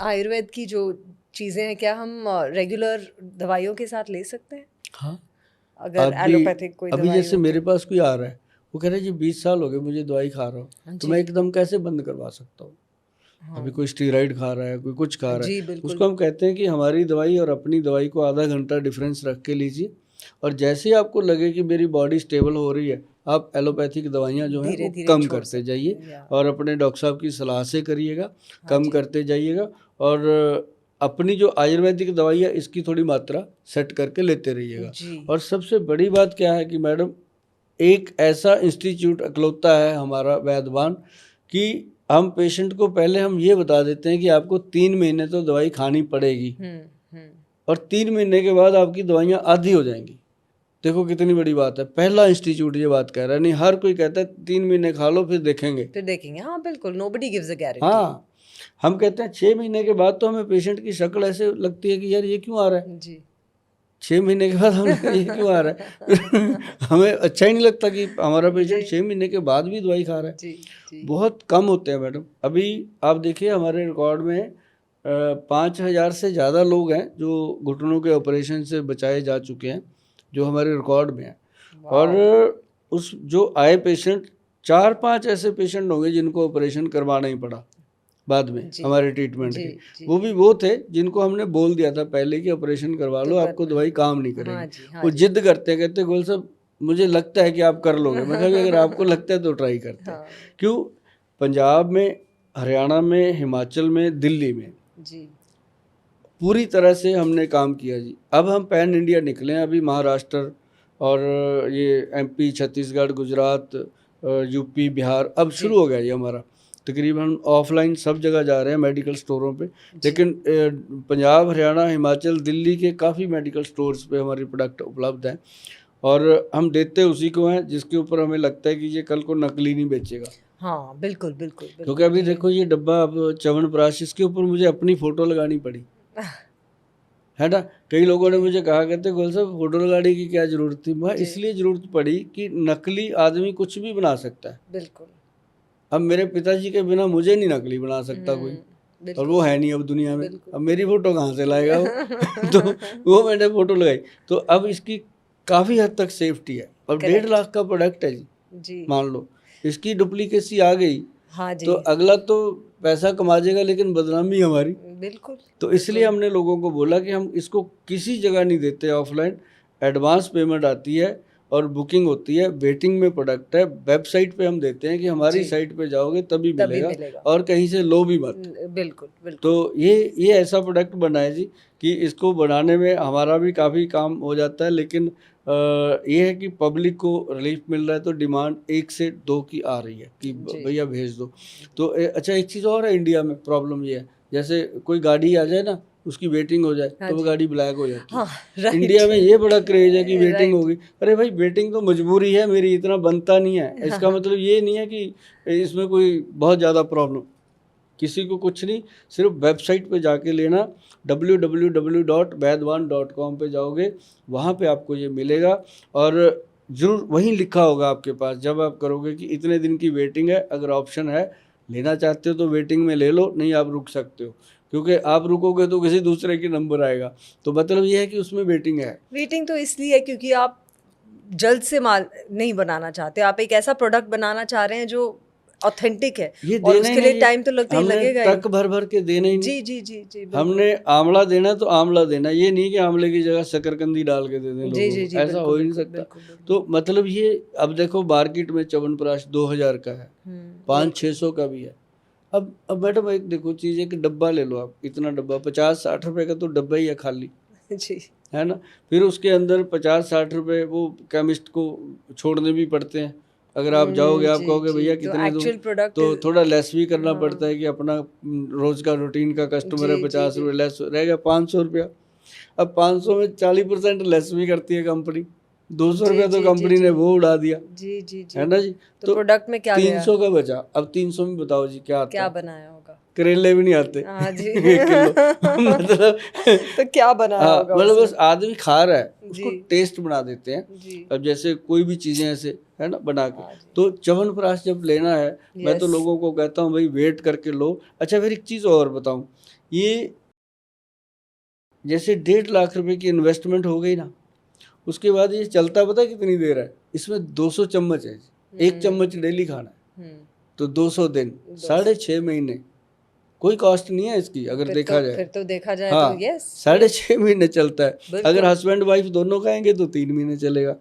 आयुर्वेद की जो चीज़ें हैं, क्या हम रेगुलर दवाइयों के साथ ले सकते हैं? हाँ, अगर आप भी एलोपैथिक कोई अभी दवाई जैसे हो मेरे तो? पास कोई आ रहा है, वो कह रहा है जी 20 साल हो गए मुझे दवाई खा रहा हूँ, तो मैं जी। एकदम कैसे बंद करवा सकता हूँ? हाँ। अभी कोई स्टीरॉइड खा रहा है, कोई कुछ खा रहा है, जी, बिल्कुल। उसको हम कहते हैं कि हमारी दवाई और अपनी दवाई को आधा घंटा डिफरेंस रख के लीजिए, और जैसे ही आपको लगे कि मेरी बॉडी स्टेबल हो रही है, आप एलोपैथिक दवाइयाँ जो हैं वो धीरे-धीरे कम छोड़ करते सकते जाइए हैं या और अपने डॉक्टर साहब की सलाह से करिएगा, हाँ कम जी। करते जाइएगा, और अपनी जो आयुर्वेदिक दवाई है इसकी थोड़ी मात्रा सेट करके लेते रहिएगा। जी। और सबसे बड़ी बात क्या है कि मैडम, एक ऐसा इंस्टीट्यूट अकलौता है हमारा वैद्यवान कि हम पेशेंट को पहले हम ये बता देते हैं कि आपको 3 महीने तो दवाई खानी पड़ेगी, हुँ। और 3 महीने के बाद आपकी दवाइयाँ आधी हो जाएंगी। देखो कितनी बड़ी बात है, पहला इंस्टीट्यूट ये बात कह रहा है, नहीं हर कोई कहता है 3 महीने खा लो फिर देखेंगे। फिर देखेंगे। हाँ, बिल्कुल, नोबडी गिव्स अ गारंटी। हाँ, हम कहते हैं 6 महीने के बाद तो हमें पेशेंट की शक्ल ऐसे लगती है कि यार ये क्यों आ रहा है, जी। 6 महीने के बाद हम ये क्यों आ रहा है हमें अच्छा ही नहीं लगता कि हमारा पेशेंट जी। 6 महीने के बाद भी दवाई खा रहा है। जी, जी। बहुत कम होते हैं मैडम। अभी आप देखिए हमारे रिकॉर्ड में 5,000 से ज़्यादा लोग हैं जो घुटनों के ऑपरेशन से बचाए जा चुके हैं, जो हमारे रिकॉर्ड में हैं। और वाओ! उस जो आए पेशेंट, 4-5 ऐसे पेशेंट होंगे जिनको ऑपरेशन करवाना ही पड़ा बाद में जी, हमारे ट्रीटमेंट जी, के। जी। वो भी वो थे जिनको हमने बोल दिया था पहले कि ऑपरेशन करवा तो लो, आपको करना दवाई है। काम नहीं हाँ करेगी। जी, हाँ वो जी। जिद करते हैं, कहते गोल साहब मुझे लगता है कि आप कर लोगे। मैं कहा कि अगर आपको लगता है तो ट्राई करते हैं। हाँ, क्यों? पंजाब में, हरियाणा में, हिमाचल में, दिल्ली में जी। पूरी तरह से हमने काम किया जी। अब हम पैन इंडिया निकले हैं, अभी महाराष्ट्र और ये एमपी, छत्तीसगढ़, गुजरात, यूपी, बिहार अब जी, शुरू हो गया ये हमारा। तकरीबन ऑफलाइन सब जगह जा रहे हैं मेडिकल स्टोरों पे, जी। लेकिन पंजाब, हरियाणा, हिमाचल, दिल्ली के काफ़ी मेडिकल स्टोर्स पे हमारे प्रोडक्ट उपलब्ध हैं, और हम देते उसी को हैं जिसके ऊपर हमें लगता है कि ये कल को नकली नहीं बेचेगा। हाँ, बिल्कुल, बिल्कुल, क्योंकि बिल्कुल अभी ये देखो ये डब्बा अब च्यवनप्राश, इसके ऊपर मुझे अपनी फ़ोटो लगानी पड़ी, है ना। कई लोगों ने जी, मुझे कहा, कहते गोल साहब फोटो लगाने की क्या जरूरत थी। मैं जी, इसलिए जरूरत पड़ी कि नकली आदमी कुछ भी बना सकता है। बिल्कुल। अब मेरे पिताजी के बिना मुझे नहीं नकली बना सकता कोई, और वो बिल्कुल, है नहीं अब दुनिया में। बिल्कुल। अब मेरी फोटो कहाँ से लाएगा वो तो वो मैंने फोटो लगाई, तो अब इसकी काफ़ी हद तक सेफ्टी है। और 1.5 करेक्ट। लाख का प्रोडक्ट है जी, जी। मान लो इसकी डुप्लीकेसी आ गई हाँ तो जी, अगला तो पैसा कमा जाएगा लेकिन बदनामी हमारी। बिल्कुल, तो इसलिए बिल्कुल। हमने लोगों को बोला कि हम इसको किसी जगह नहीं देते ऑफलाइन। एडवांस पेमेंट आती है और बुकिंग होती है, वेटिंग में प्रोडक्ट है, वेबसाइट पे हम देते हैं कि हमारी जी, साइट पे जाओगे तभी तभी मिलेगा, मिलेगा। और कहीं से लो भी मत। बिल्कुल, तो बिल्कुल। ये ऐसा प्रोडक्ट बना है जी कि इसको बनाने में हमारा भी काफ़ी काम हो जाता है, लेकिन ये है कि पब्लिक को रिलीफ मिल रहा है, तो डिमांड 1 से 2 की आ रही है कि जी, भैया भेज दो। तो अच्छा एक चीज़ और है इंडिया में, प्रॉब्लम ये है, जैसे कोई गाड़ी आ जाए ना, उसकी वेटिंग हो जाए हाँ तो वो जी। गाड़ी ब्लैक हो जाती है। हाँ, राइट। इंडिया में ये बड़ा क्रेज है कि वेटिंग राइट। होगी। अरे भाई वेटिंग तो मजबूरी है मेरी, इतना बनता नहीं है। हाँ, इसका हाँ। मतलब ये नहीं है कि इसमें कोई बहुत ज़्यादा प्रॉब्लम, किसी को कुछ नहीं। सिर्फ वेबसाइट पे जाके लेना, www.vaidwan.com पे जाओगे, वहाँ पे आपको ये मिलेगा, और ज़रूर वहीं लिखा होगा आपके पास जब आप करोगे कि इतने दिन की वेटिंग है। अगर ऑप्शन है, लेना चाहते हो तो वेटिंग में ले लो, नहीं आप रुक सकते हो, क्योंकि आप रुकोगे तो किसी दूसरे की नंबर आएगा। तो मतलब ये है कि उसमें वेटिंग है। वेटिंग तो इसलिए है क्योंकि आप जल्द से माल नहीं बनाना चाहते, आप एक ऐसा प्रोडक्ट बनाना चाह रहे हैं जो ऑथेंटिक है, ये और देना ही उसके लिए नहीं जी, टाइम तो हमने लगेगा ही। ट्रक भर भर के देना ही नहीं। जी, जी, जी, जी, बिल्कुल। हमने आंवला देना तो आंवला देना, ये नहीं कि आंवले की जगह शकरकंदी डाल के दे दें जी, लोगों जी, को, जी, ऐसा हो बिल्कुल, ही नहीं बिल्कुल, सकता। बिल्कुल, बिल्कुल। तो मतलब ये, अब देखो मार्केट में च्यवनप्राश 2,000 का है, 500-600 का भी है। अब मैडम एक देखो चीज़ है कि डब्बा ले लो आप, इतना डब्बा 50-60 रुपए का तो डब्बा ही है खाली, जी, है ना। फिर उसके अंदर 50-60 रुपए वो केमिस्ट को छोड़ने भी पड़ते हैं। अगर आप जाओगे, आप जी, कहोगे जी, भैया तो कितने दूँ, एक्चुअल प्रोडक्ट तो थोड़ा लेस भी करना पड़ता हाँ, है कि अपना रोज़ का रूटीन का कस्टमर जी, है, जी, 50 जी, रुपये लेस रह गया 500 रुपया। अब 500 में 40% लेस भी करती है कंपनी, 200 जी, रुपया तो जी, जी, कंपनी ने जी, वो उड़ा दिया, जी, जी, है जी। ना जी। तो तो प्रोडक्ट में क्या गया? 300 का बचा। अब 300 में बताओ जी क्या आता क्या है? बनाया होगा? करेले भी नहीं आते हाँ जी। 1 किलो मतलब तो क्या बनाया हाँ, होगा मतलब बस उसमें? आदमी खा रहा है, जी, उसको टेस्ट बना देते हैं। जी। अब जैसे कोई भी चीज़ें ऐसे, है ना, बना के। हाँ जी। तो च्यवनप्राश जब लेना है, मैं तो यस। लोगों को कहता हूँ भाई वेट करके लो। अच्छा फिर एक चीज़ और बताऊँ, ये जैसे 1.5 लाख रुपए की इन्वेस्टमेंट हो गई ना, उसके बाद ये चलता पता कितनी देर है, इसमें 200 चम्मच है, एक चम्मच डेली खाना है, तो 200 दिन, 6.5 महीने, कोई कॉस्ट नहीं है इसकी अगर देखा जाए। फिर तो देखा जाए हाँ, तो यस 6.5 महीने चलता है। अगर हस्बैंड वाइफ दोनों खाएंगे तो 3 महीने चलेगा।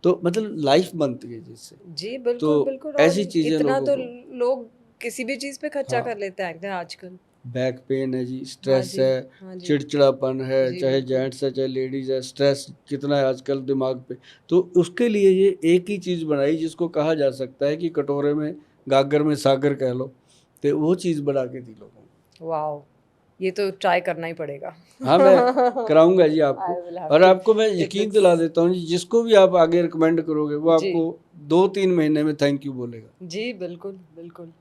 तो मतलब लाइफ बनती है जिससे। जी बिल्कुल तो बिल्कुल। ऐसी और चीजें इतना तो लोगों लोग किसी भी चीज पे खर्चा हाँ। कर लेते हैं आजकल। बैक पेन है जी, हाँ स्ट्रेस जी, है, हाँ जी, चिड़चिड़ापन है, जी चाहे बिल्कुल। जेंट्स है चाहे लेडीज है, स्ट्रेस कितना है आजकल दिमाग पे। तो उसके लिए ये एक ही चीज़ बनाई जिसको कहा जा सकता है कि कटोरे में गागर में सागर कह लो, तो वो चीज़ बना के दी लोगों को। वाओ, ये तो ट्राई करना ही पड़ेगा। हाँ, मैं कराऊंगा जी I आपको। will have और to. आपको मैं It यकीन looks दिला देता हूँ जी, जिसको भी आप आगे रिकमेंड करोगे वो जी आपको 2-3 महीने में थैंक यू बोलेगा। जी बिल्कुल बिल्कुल।